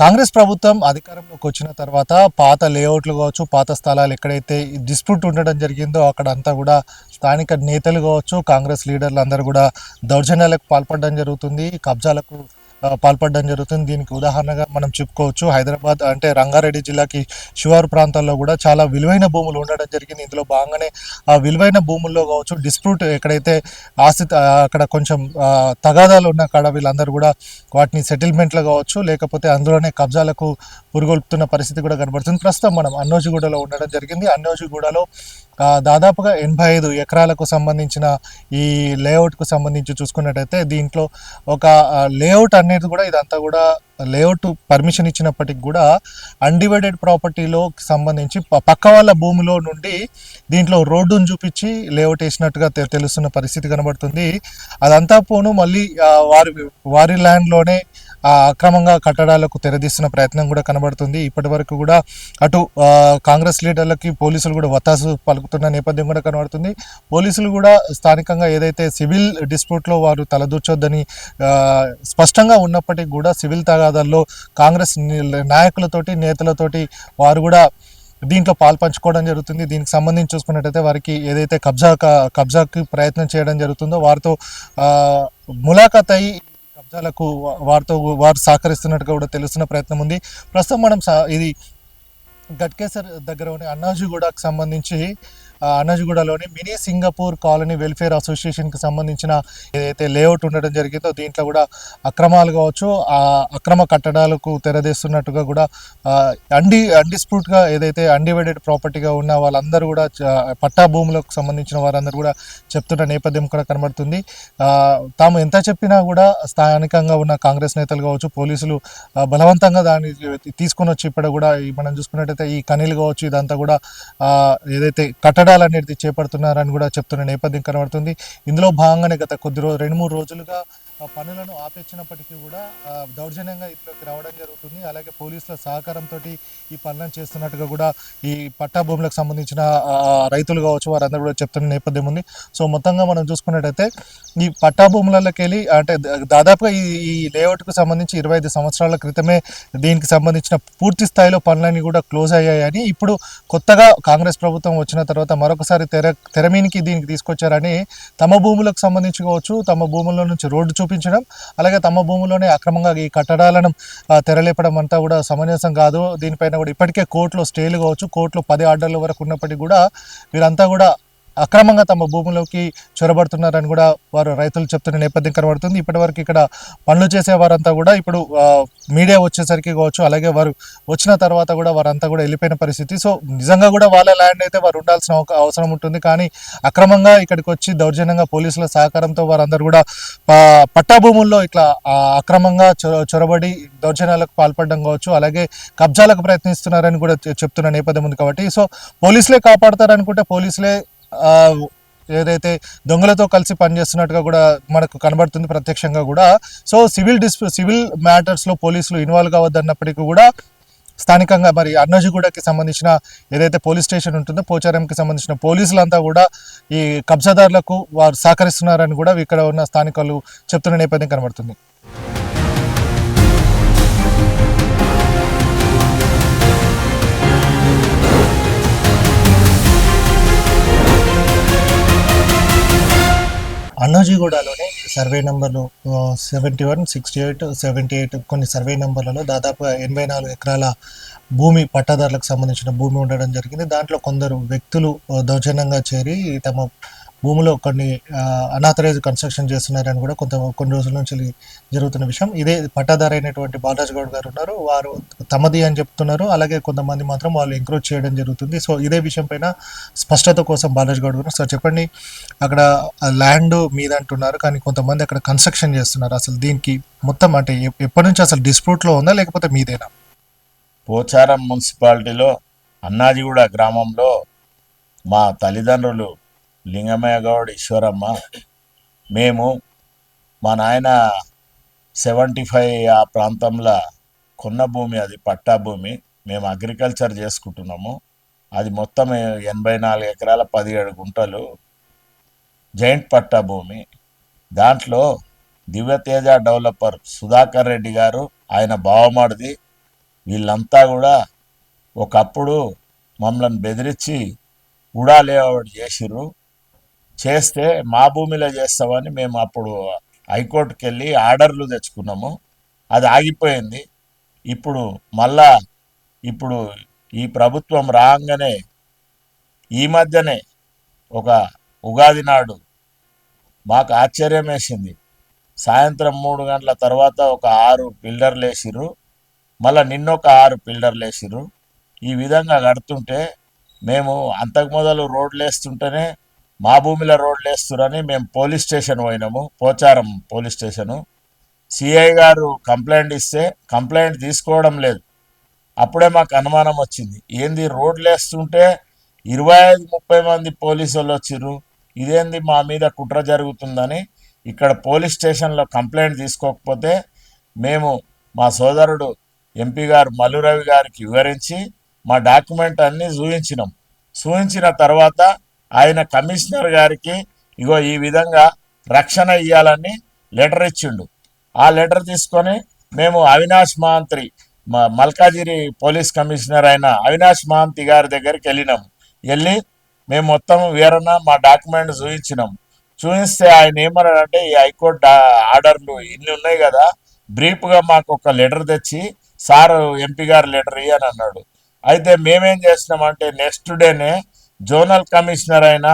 కాంగ్రెస్ ప్రభుత్వం అధికారంలోకి వచ్చిన తర్వాత పాత లేఅవుట్లు కావచ్చు, పాత స్థలాలు ఎక్కడైతే డిస్ప్యూట్ ఉండడం జరిగిందో అక్కడ అంతా కూడా స్థానిక నేతలు కావచ్చు, కాంగ్రెస్ లీడర్లు అందరూ కూడా దౌర్జన్యాలకు పాల్పడడం జరుగుతుంది, కబ్జాలకు పాల్పడడం జరుగుతుంది. దీనికి ఉదాహరణగా మనం చెప్పుకోవచ్చు హైదరాబాద్ అంటే రంగారెడ్డి జిల్లాకి శివారు ప్రాంతాల్లో కూడా చాలా విలువైన భూములు ఉండడం జరిగింది. ఇందులో భాగంగానే ఆ విలువైన భూముల్లో కావచ్చు డిస్ప్యూట్ ఎక్కడైతే ఆస్తి అక్కడ కొంచెం తగాదాలు ఉన్న కాడ వీళ్ళందరూ కూడా వాటిని సెటిల్మెంట్లు కావచ్చు లేకపోతే అందులోనే కబ్జాలకు పురుగొల్పుతున్న పరిస్థితి కూడా కనబడుతుంది. ప్రస్తుతం మనం అన్నోజిగూడలో ఉండడం జరిగింది. అన్నోజిగూడలో దాదాపుగా 85 ఎకరాలకు సంబంధించిన ఈ లేఅవుట్కు సంబంధించి చూసుకున్నట్టయితే దీంట్లో ఒక లేఅవుట్ అనేది కూడా ఇదంతా కూడా లేఅవుట్ పర్మిషన్ ఇచ్చినప్పటికి కూడా అన్డివైడెడ్ ప్రాపర్టీలో సంబంధించి పక్క వాళ్ళ భూమిలో నుండి దీంట్లో రోడ్డును చూపించి లేఅవుట్ వేసినట్టుగా తెలుస్తున్న పరిస్థితి కనబడుతుంది. అదంతా పోను మళ్ళీ వారి వారి ల్యాండ్లోనే అక్రమంగా కట్టడాలకు తెరదీస్తున్న ప్రయత్నం కూడా కనబడుతుంది. ఇప్పటి వరకు కూడా అటు కాంగ్రెస్ లీడర్లకి పోలీసులు కూడా వత్తాసు పలుకుతున్న నేపథ్యం కూడా కనబడుతుంది. పోలీసులు కూడా స్థానికంగా ఏదైతే సివిల్ డిస్ప్యూట్లో వారు తలదూర్చొద్దని స్పష్టంగా ఉన్నప్పటికీ కూడా సివిల్ తగాదాల్లో కాంగ్రెస్ నాయకులతోటి నేతలతోటి వారు కూడా దీంట్లో పాల్పంచుకోవడం జరుగుతుంది. దీనికి సంబంధించి చూసుకున్నట్టయితే వారికి ఏదైతే కబ్జాకి ప్రయత్నం చేయడం జరుగుతుందో వారితో ములాఖాత్ అయ్యి కబ్జాలకు వారు సహకరిస్తున్నట్టుగా కూడా తెలుస్తున్న ప్రయత్నం ఉంది. ప్రస్తుతం మనం ఇది గట్కేసర్ దగ్గర ఉన్న అన్నాజీగూడకు సంబంధించి అన్నాజీగూడలోని మినీ సింగపూర్ కాలనీ వెల్ఫేర్ అసోసియేషన్కి సంబంధించిన ఏదైతే లేఅవుట్ ఉండడం జరిగిందో దీంట్లో కూడా అక్రమాలు కావచ్చు అక్రమ కట్టడాలకు తెరదీస్తున్నట్టుగా కూడా అన్డిస్ప్యూట్గా ఏదైతే అన్డివైడెడ్ ప్రాపర్టీగా ఉన్న వాళ్ళందరూ కూడా పట్టా భూములకు సంబంధించిన వారందరూ కూడా చెప్తున్న నేపథ్యం కూడా కనబడుతుంది. తాము ఎంత చెప్పినా కూడా స్థానికంగా ఉన్న కాంగ్రెస్ నేతలు కావచ్చు పోలీసులు బలవంతంగా దాన్ని తీసుకొని వచ్చి ఇప్పుడు కూడా మనం చూసుకున్నట్టయితే ఈ కనీలు కావచ్చు ఇదంతా కూడా ఏదైతే కట్టడాలు అనేది చేపడుతున్నారని కూడా చెప్తున్న నేపథ్యం కనబడుతుంది. ఇందులో భాగంగానే గత 2-3 రోజులుగా పనులను ఆపేచ్చినప్పటికీ కూడా దౌర్జన్యంగా ఇంట్లోకి రావడం జరుగుతుంది. అలాగే పోలీసుల సహకారంతో ఈ పనులను చేస్తున్నట్టుగా కూడా ఈ పట్టా భూములకు సంబంధించిన రైతులు కావచ్చు వారందరూ కూడా చెప్తున్న నేపథ్యం ఉంది. సో మొత్తంగా మనం చూసుకున్నట్టయితే ఈ పట్టా భూములకి వెళ్ళి అంటే దాదాపుగా ఈ లేఅవుట్కు సంబంధించి 25 సంవత్సరాల క్రితమే దీనికి సంబంధించిన పూర్తి స్థాయిలో పనులన్నీ కూడా క్లోజ్ అయ్యాయని ఇప్పుడు కొత్తగా కాంగ్రెస్ ప్రభుత్వం వచ్చిన తర్వాత మరొకసారి తెరమీనికి దీనికి తీసుకొచ్చారని తమ భూములకు సంబంధించి కావచ్చు తమ భూముల నుంచి రోడ్డు చూపించడం అలాగే తమ భూముల్లోనే అక్రమంగా ఈ కట్టడాలను తెరలేపడం అంతా కూడా సమంజసం కాదు. దీనిపైన కూడా ఇప్పటికే కోర్టులో స్టేలు కావచ్చు కోర్టులో 10 ఆర్డర్ల వరకు ఉన్నప్పటికీ కూడా వీరంతా కూడా అక్రమంగా తమ భూములోకి చొరబడుతున్నారని కూడా వారు రైతులు చెప్తున్న నేపథ్యం కనబడుతుంది. ఇప్పటివరకు ఇక్కడ పనులు చేసే వారంతా కూడా ఇప్పుడు మీడియా వచ్చేసరికి కావచ్చు అలాగే వారు వచ్చిన తర్వాత కూడా వారంతా కూడా వెళ్ళిపోయిన పరిస్థితి. సో నిజంగా కూడా వాళ్ళ ల్యాండ్ అయితే వారు ఉండాల్సిన అవసరం ఉంటుంది. కానీ అక్రమంగా ఇక్కడికి వచ్చి దౌర్జన్యంగా పోలీసుల సహకారంతో వారందరూ కూడా పట్టా భూముల్లో ఇట్లా అక్రమంగా చొరబడి దౌర్జన్యాలకు పాల్పడడం కావచ్చు అలాగే కబ్జాలకు ప్రయత్నిస్తున్నారని కూడా చెప్తున్న నేపథ్యం ఉంది. కాబట్టి సో పోలీసులే కాపాడతారనుకుంటే పోలీసులే ఏదైతే దొంగలతో కలిసి పనిచేస్తున్నట్టుగా కూడా మనకు కనబడుతుంది ప్రత్యక్షంగా కూడా. సో సివిల్ మ్యాటర్స్లో పోలీసులు ఇన్వాల్వ్ కావద్దన్నప్పటికీ కూడా స్థానికంగా మరి అన్నోజిగూడకి సంబంధించిన ఏదైతే పోలీస్ స్టేషన్ ఉంటుందో పోచారంకి సంబంధించిన పోలీసులంతా కూడా ఈ కబ్జాదారులకు వారు సహకరిస్తున్నారని కూడా ఇక్కడ ఉన్న స్థానికులు చెప్తున్న నేపథ్యం కనబడుతుంది. అన్నోజిగూడలోని సర్వే నెంబర్లు 71, 68, 78 కొన్ని సర్వే నెంబర్లలో దాదాపుగా 84 ఎకరాల భూమి పట్టాదారులకు సంబంధించిన భూమి ఉండడం జరిగింది. దాంట్లో కొందరు వ్యక్తులు దౌర్జన్యంగా చేరి తమ భూమిలో కొన్ని అనాథరైజ్ కన్స్ట్రక్షన్ చేస్తున్నారని కూడా కొన్ని రోజుల నుంచి జరుగుతున్న విషయం. ఇదే పట్టాదారు అయినటువంటి బాలరాజ్ గౌడ్ గారు ఉన్నారు, వారు తమది అని చెప్తున్నారు. అలాగే కొంతమంది మాత్రం వాళ్ళు ఎంక్రోచ్ చేయడం జరుగుతుంది. సో ఇదే విషయం పైన స్పష్టత కోసం బాలరాజ్ గౌడ్ గారు సార్ చెప్పండి, అక్కడ ల్యాండ్ మీద అంటున్నారు కానీ కొంతమంది అక్కడ కన్స్ట్రక్షన్ చేస్తున్నారు. అసలు దీనికి మొత్తం అంటే ఎప్పటి నుంచి అసలు డిస్ప్యూట్లో ఉందా లేకపోతే మీదేనా? పోచారం మున్సిపాలిటీలో అన్నాజిగూడ గ్రామంలో మా తల్లిదండ్రులు లింగమయ్య గౌడ్ ఈశ్వరమ్మ మేము మా నాయన 75 ఆ ప్రాంతంలో కొన్న భూమి, అది పట్టా భూమి. మేము అగ్రికల్చర్ చేసుకుంటున్నాము. అది మొత్తం 84 ఎకరాల 17 గుంటలు జాయింట్ పట్టా భూమి. దాంట్లో దివ్యతేజ డెవలపర్ సుధాకర్ రెడ్డి గారు ఆయన బావమరిది వీళ్ళంతా కూడా ఒకప్పుడు మమ్మల్ని బెదిరించి కూడా లేఅవుట్ చేసిర్రు. చేస్తే మా భూమిలో చేస్తామని మేము అప్పుడు హైకోర్టుకి వెళ్ళి ఆర్డర్లు తెచ్చుకున్నాము. అది ఆగిపోయింది. ఇప్పుడు మళ్ళా ఇప్పుడు ఈ ప్రభుత్వం రాగానే ఈ మధ్యనే ఒక ఉగాది నాడు మాకు ఆశ్చర్యం వేసింది. సాయంత్రం 3 గంటల తర్వాత ఒక 6 పిల్లర్లు వేసిర్రు. మళ్ళీ నిన్నొక 6 పిల్లర్లు వేసిర్రు. ఈ విధంగా కడుతుంటే మేము అంతకు మొదలు రోడ్లు వేస్తుంటేనే మా భూమిలో రోడ్లు వేస్తురని మేము పోలీస్ స్టేషన్ పోయినాము, పోచారం పోలీస్ స్టేషను. సిఐ గారు కంప్లైంట్ ఇస్తే కంప్లైంట్ తీసుకోవడం లేదు. అప్పుడే మాకు అనుమానం వచ్చింది, ఏంది రోడ్లు వేస్తుంటే 25-30 మంది పోలీసు వాళ్ళు వచ్చిర్రు, ఇదేంది మా మీద కుట్ర జరుగుతుందని ఇక్కడ పోలీస్ స్టేషన్లో కంప్లైంట్ తీసుకోకపోతే మేము మా సోదరుడు ఎంపీ గారు మల్లురవి గారికి వివరించి మా డాక్యుమెంట్ అన్నీ చూపించినాం. చూపించిన తర్వాత ఆయన కమిషనర్ గారికి ఇగో ఈ విధంగా రక్షణ ఇవ్వాలని లెటర్ ఇచ్చిండు. ఆ లెటర్ తీసుకొని మేము అవినాష్ మహాంత్రి మల్కాజిరి పోలీస్ కమిషనర్ అయిన అవినాష్ మహాంతి గారి దగ్గరికి వెళ్ళినాము. వెళ్ళి మేము మొత్తం వివరణ మా డాక్యుమెంట్ చూపించినాం. చూపిస్తే ఆయన ఏమన్నాడంటే, ఈ హైకోర్టు ఆర్డర్లు ఇన్ని ఉన్నాయి కదా, బ్రీఫ్గా మాకు ఒక లెటర్ తెచ్చి సార్ ఎంపీ గారు లెటర్ ఇయ్యని అన్నాడు. అయితే మేమేం చేసినామంటే నెక్స్ట్ డేనే జోనల్ కమిషనర్ అయిన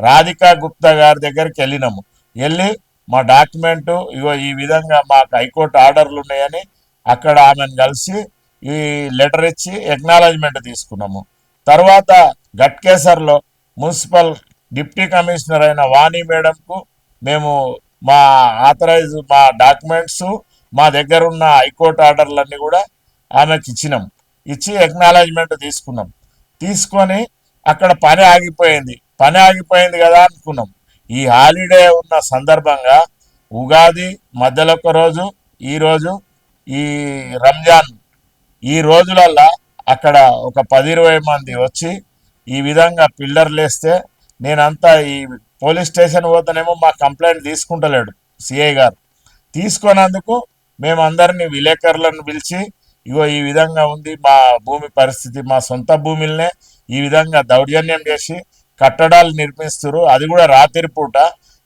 రాధికా గుప్తా గారి దగ్గరికి వెళ్ళినాము. వెళ్ళి మా డాక్యుమెంటు ఇగో ఈ విధంగా మాకు హైకోర్టు ఆర్డర్లు ఉన్నాయని అక్కడ ఆమెను కలిసి ఈ లెటర్ ఇచ్చి ఎక్నాలజ్మెంట్ తీసుకున్నాము. తర్వాత గట్కేసర్లో మున్సిపల్ డిప్టీ కమిషనర్ అయిన వాణి మేడంకు మేము మా మా డాక్యుమెంట్స్, మా దగ్గర ఉన్న హైకోర్టు ఆర్డర్లన్నీ కూడా ఆమెకి ఇచ్చినాం. ఇచ్చి ఎక్నాలజ్మెంట్ తీసుకున్నాం. తీసుకొని అక్కడ పని ఆగిపోయింది. పని ఆగిపోయింది కదా అనుకున్నాం. ఈ హాలిడే ఉన్న సందర్భంగా ఉగాది మధ్యలో ఒక రోజు, ఈరోజు ఈ రంజాన్, ఈ రోజులల్లా అక్కడ ఒక 10-20 మంది వచ్చి ఈ విధంగా పిల్లర్లు వేస్తే నేనంతా ఈ పోలీస్ స్టేషన్ పోతేనేమో మా కంప్లైంట్ తీసుకుంటలేడు సిఐ గారు. తీసుకున్నందుకు మేము అందరినీ విలేకరులను పిలిచి ఇగో ఈ విధంగా ఉంది మా భూమి పరిస్థితి, మా సొంత భూమిల్నే ఈ విధంగా దౌర్జన్యం చేసి కట్టడాలు నిర్మిస్తున్నారు, అది కూడా రాత్రి పూట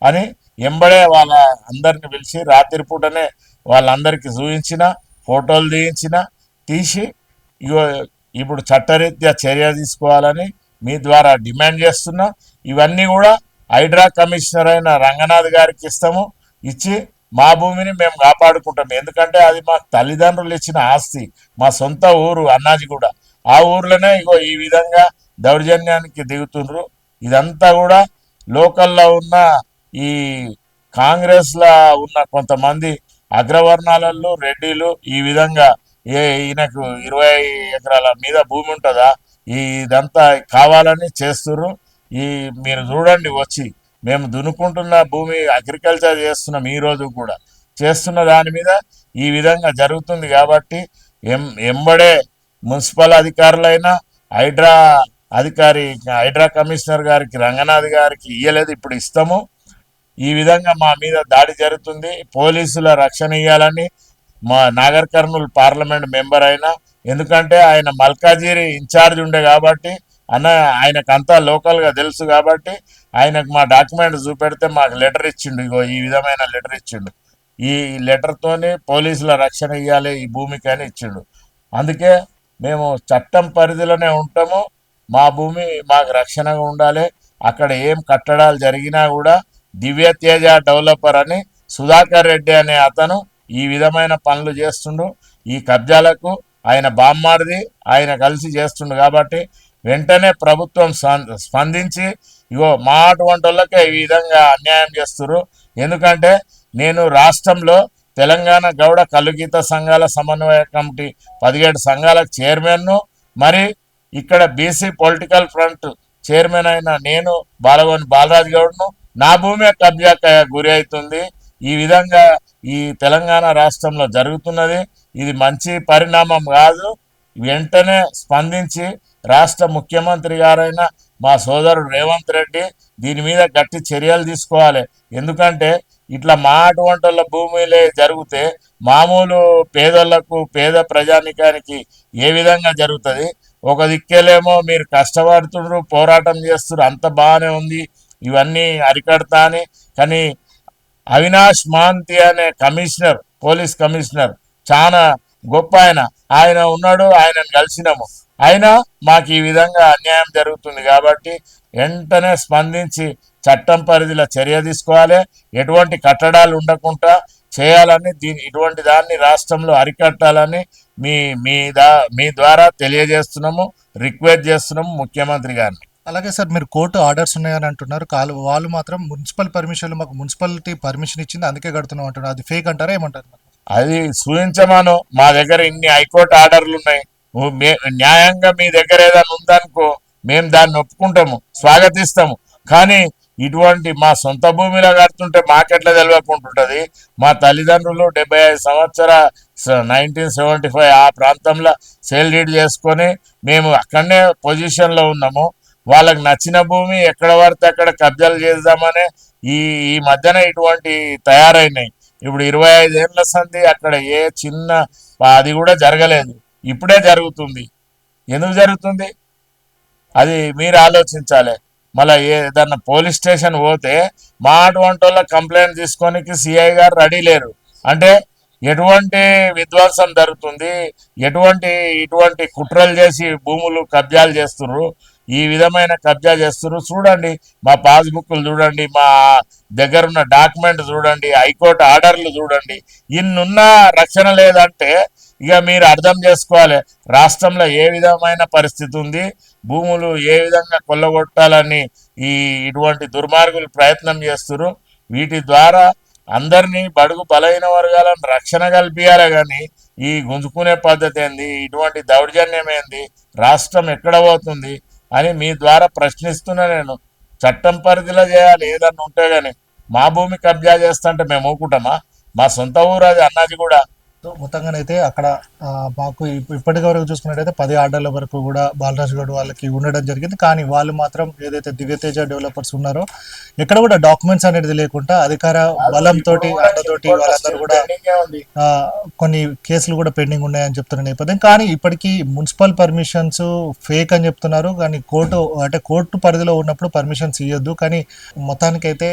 అని ఎంబడే వాళ్ళ అందరిని పిలిచి రాత్రి పూటనే వాళ్ళందరికీ చూపించిన, ఫోటోలు తీసి ఇగో ఇప్పుడు చట్టరీత్యా చర్య తీసుకోవాలని మీ ద్వారా డిమాండ్ చేస్తున్నా. ఇవన్నీ కూడా హైడ్రా కమిషనర్ అయిన రంగనాథ్ గారికి ఇస్తాము. ఇచ్చి మా భూమిని మేము కాపాడుకుంటాం. ఎందుకంటే అది మా తల్లిదండ్రులు ఇచ్చిన ఆస్తి, మా సొంత ఊరు అన్నాజిగూడ. ఆ ఊర్లోనే ఇగో ఈ విధంగా దౌర్జన్యానికి దిగుతుండ్రు. ఇదంతా కూడా లోకల్లో ఉన్న ఈ కాంగ్రెస్లో ఉన్న కొంతమంది అగ్రవర్ణాలలో రెడ్డిలు ఈ విధంగా ఈయనకు 20 ఎకరాల మీద భూమి ఉంటుందా, ఇదంతా కావాలని చేస్తుర్రు. మీరు చూడండి వచ్చి, మేము దున్నుకుంటున్న భూమి అగ్రికల్చర్ చేస్తున్నాం, ఈ రోజు కూడా చేస్తున్న దాని మీద ఈ విధంగా జరుగుతుంది. కాబట్టి ఎంబడే మున్సిపల్ అధికారులైనా హైడ్రా కమిషనర్ గారికి రంగనాథ్ గారికి ఇయ్యలేదు, ఇప్పుడు ఇస్తాము. ఈ విధంగా మా మీద దాడి జరుగుతుంది. పోలీసుల రక్షణ ఇవ్వాలని మా నాగర్ కర్నూలు పార్లమెంట్ మెంబర్ అయినా, ఎందుకంటే ఆయన మల్కాజిరి ఇన్ఛార్జ్ ఉండే కాబట్టి ఆయనకంతా లోకల్గా తెలుసు కాబట్టి ఆయనకు మా డాక్యుమెంట్ చూపెడితే మాకు లెటర్ ఇచ్చిండు. ఇగో ఈ విధమైన లెటర్ ఇచ్చిండు. ఈ లెటర్తోని పోలీసుల రక్షణ ఇవ్వాలి ఈ భూమికి అని ఇచ్చిండు. అందుకే మేము చట్టం పరిధిలోనే ఉంటాము. మా భూమి మాకు రక్షణగా ఉండాలి. అక్కడ ఏం కట్టడాలు జరిగినా కూడా దివ్య తేజ డెవలపర్ అని సుధాకర్ రెడ్డి అనే అతను ఈ విధమైన పనులు చేస్తుండు. ఈ కబ్జాలకు ఆయన బామ్మారిది, ఆయన కలిసి చేస్తుండు. కాబట్టి వెంటనే ప్రభుత్వం స్పందించి ఇగో మా అటువంటి వాళ్ళకే ఈ విధంగా అన్యాయం చేస్తున్నారు. ఎందుకంటే నేను రాష్ట్రంలో తెలంగాణ గౌడ కలుగీత సంఘాల సమన్వయ కమిటీ 17 సంఘాలకు చైర్మన్ను, మరి ఇక్కడ బీసీ పొలిటికల్ ఫ్రంట్ చైర్మన్ అయిన నేను బాలగోని బాలరాజు గౌడ్ను. నా భూమి కబ్జాకు గురి అవుతుంది. ఈ విధంగా ఈ తెలంగాణ రాష్ట్రంలో జరుగుతున్నది. ఇది మంచి పరిణామం కాదు. వెంటనే స్పందించి రాష్ట్ర ముఖ్యమంత్రి గారైన మా సోదరుడు రేవంత్ రెడ్డి దీని మీద గట్టి చర్యలు తీసుకోవాలి. ఎందుకంటే ఇట్లా మా అటువంటి వాళ్ళ భూమిలే జరిగితే మామూలు పేదోళ్లకు పేద ప్రజానికానికి ఏ విధంగా జరుగుతుంది? ఒక దిక్కేలేమో మీరు కష్టపడుతున్నారు, పోరాటం చేస్తున్నారు, అంత బాగానే ఉంది, ఇవన్నీ అరికడతా అని. కానీ అవినాష్ మహంతి అనే కమిషనర్, పోలీస్ కమిషనర్, చాలా గొప్ప ఆయన ఉన్నాడు, ఆయనను కలిసినాము. అయినా మాకు ఈ విధంగా అన్యాయం జరుగుతుంది కాబట్టి వెంటనే స్పందించి చట్టం పరిధిలో చర్య తీసుకోవాలి, ఎటువంటి కట్టడాలు ఉండకుండా చేయాలని, ఇటువంటి దాన్ని రాష్ట్రంలో అరికట్టాలని మీ ద్వారా తెలియజేస్తున్నాము, రిక్వెస్ట్ చేస్తున్నాము ముఖ్యమంత్రి గారిని. అలాగే సార్, మీరు కోర్టు ఆర్డర్స్ ఉన్నాయని అంటున్నారు, వాళ్ళు మాత్రం మున్సిపల్ పర్మిషన్లు మాకు మున్సిపాలిటీ పర్మిషన్ ఇచ్చింది అందుకే కడుతున్నాం అంటున్నారు. అది ఫేక్ అంటారా ఏమంటారు? అది సూచించమాను. మా దగ్గర ఇన్ని హైకోర్టు ఆర్డర్లు ఉన్నాయి. న్యాయంగా మీ దగ్గర ఏదైనా ఉందనుకో మేము దాన్ని ఒప్పుకుంటాము, స్వాగతిస్తాము. కానీ ఇటువంటి మా సొంత భూమిలో కడుతుంటే మాకెట్లా తెలియకుంటుంటది? మా తల్లిదండ్రులు 75 సంవత్సరాల 1975 ఆ ప్రాంతంలో సేల్ డీడ్ చేసుకొని మేము అక్కడనే పొజిషన్లో ఉన్నాము. వాళ్ళకి నచ్చిన భూమి ఎక్కడ పడితే అక్కడ కబ్జాలు చేద్దామనే ఈ ఈ మధ్యన ఇటువంటి తయారైనాయి. ఇప్పుడు 25 ఏళ్ల సంది అక్కడ ఏ చిన్న అది కూడా జరగలేదు, ఇప్పుడే జరుగుతుంది. ఎందుకు జరుగుతుంది అది మీరు ఆలోచించాలి. మళ్ళీ ఏదన్నా పోలీస్ స్టేషన్ పోతే మా అటువంటి వాళ్ళ కంప్లైంట్ తీసుకోనికి సిఐ గారు రెడీ లేరు. అంటే ఎటువంటి విధ్వంసం జరుగుతుంది, ఇటువంటి కుట్రలు చేసి భూములు కబ్జాలు చేస్తున్నారు, ఈ విధమైన కబ్జా చేస్తున్నారు. చూడండి, మా పాస్బుక్లు చూడండి, మా దగ్గర ఉన్న డాక్యుమెంట్ చూడండి, హైకోర్టు ఆర్డర్లు చూడండి. ఇన్నున్నా రక్షణ లేదంటే ఇక మీరు అర్థం చేసుకోవాలి రాష్ట్రంలో ఏ విధమైన పరిస్థితి ఉంది, భూములు ఏ విధంగా కొల్లగొట్టాలని ఇటువంటి దుర్మార్గులు ప్రయత్నం చేస్తున్నారు. వీటి ద్వారా అందరినీ బడుగు బలైన వర్గాలను రక్షణ కల్పించాలి. కానీ ఈ గుంజుకునే పద్ధతి ఏంది, ఇటువంటి దౌర్జన్యం ఏంది, రాష్ట్రం ఎక్కడ పోతుంది అని మీ ద్వారా ప్రశ్నిస్తున్నా. నేను చట్టం పరిధిలో చేయాలి ఏదన్నా ఉంటే. కానీ మా భూమి కబ్జా చేస్తుంటే మేము ఊకుంటామా? మా సొంత ఊరు అది అన్నది కూడా. మొత్తంగానైతే అక్కడ మాకు ఇప్పటి వరకు చూసుకున్నట్టయితే 10 ఆర్డర్ల వరకు కూడా బాలరాజు గౌడ్ వాళ్ళకి ఉండడం జరిగింది. కానీ వాళ్ళు మాత్రం ఏదైతే దివ్యతేజ డెవలపర్స్ ఉన్నారో ఎక్కడ కూడా డాక్యుమెంట్స్ అనేది లేకుండా అధికార బలంతో అండతోటి వాళ్ళందరూ కూడా కొన్ని కేసులు కూడా పెండింగ్ ఉన్నాయని చెప్తున్న నేపథ్యం. కానీ ఇప్పటికీ మున్సిపల్ పర్మిషన్స్ ఫేక్ అని చెప్తున్నారు. కానీ కోర్టు పరిధిలో ఉన్నప్పుడు పర్మిషన్స్ ఇవ్వద్దు. కానీ మొత్తానికైతే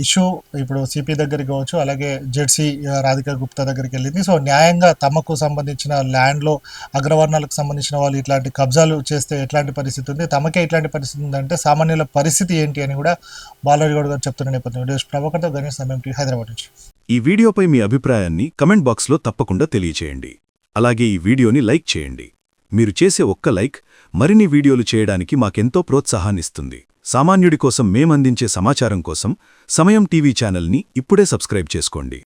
ఇష్యూ ఇప్పుడు సిపి దగ్గరికి కావచ్చు, అలాగే జెడ్సీ రాధికా గుప్తా దగ్గరికి వెళ్ళింది. సో న్యాయంగా తమకు సంబంధించిన ల్యాండ్లో అగ్రవర్ణాలకు సంబంధించిన వాళ్ళు ఇట్లాంటి కబ్జాలు చేస్తే ఎట్లాంటి పరిస్థితి ఉంది, తమకే ఇట్లాంటి పరిస్థితి ఉందంటే సామాన్యుల పరిస్థితి ఏంటి అని కూడా బాలరాజు గౌడ్ గారు చెప్తున్న నేపథ్యం. ప్రభాకర్తో గణేష్, సమయం టీవీ, హైదరాబాద్ నుంచి. ఈ వీడియోపై మీ అభిప్రాయాన్ని కమెంట్ బాక్స్లో తప్పకుండా తెలియచేయండి. అలాగే ఈ వీడియోని లైక్ చేయండి. మీరు చేసే ఒక్క లైక్ మరిన్ని వీడియోలు చేయడానికి మాకెంతో ప్రోత్సాహాన్నిస్తుంది. సామాన్యుడి కోసం మేమందించే సమాచారం కోసం సమయం టీవీ ఛానల్ని ఇప్పుడే సబ్స్క్రైబ్ చేసుకోండి.